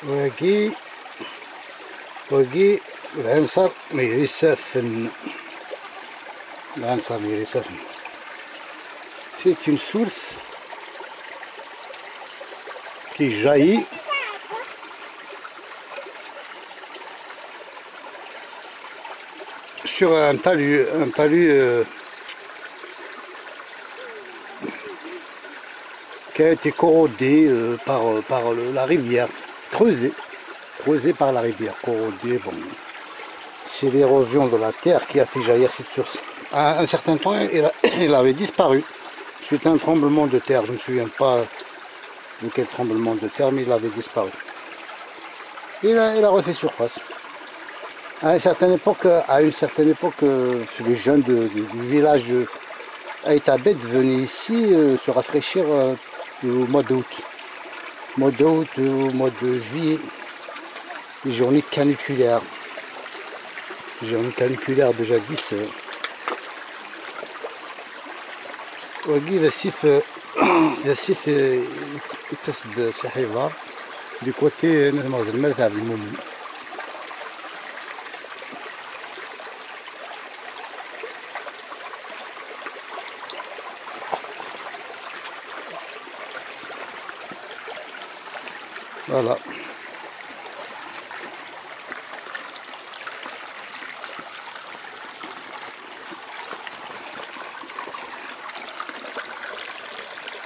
وهاكي العنصر ميري سافن. C'est une source qui jaillit sur un talus qui a été corrodé par la rivière, creusé par la rivière, corrodé. Bon, c'est l'érosion de la terre qui a fait jaillir cette source. À un certain temps, il avait disparu suite à un tremblement de terre. Je ne me souviens pas de quel tremblement de terre, mais il avait disparu. Et là, il a refait surface. À une certaine époque, les jeunes du village Aïtabet venaient ici se rafraîchir au mois d'août. Au mois de juillet, les journées caniculaires. Les journées caniculaires de jadis. Du côté voilà.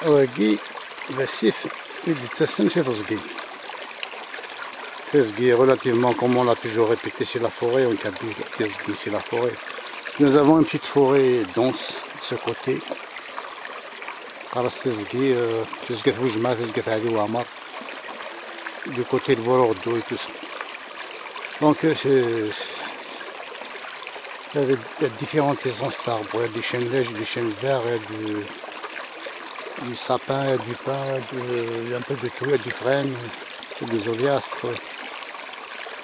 وهاكي السيف اللي يتسن شي Tezgui, relativement comme on l'a toujours répété sur la forêt, on dit Tezgui sur la forêt. Nous avons une petite forêt dense de ce côté. Tezgui, du côté de Vorordo et tout ça. Donc il y a différentes essences d'arbres. Il y a des chênes lèges, des chênes verts, il y a du sapin, il y a du pin, il y a un peu de tout, il y a du frêne, des oliastres,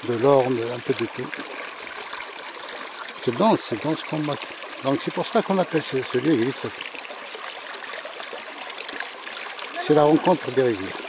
de l'orne, un peu de tout. C'est dense comme matin. Donc c'est pour ça qu'on appelle ce lieu église. C'est la rencontre des rivières.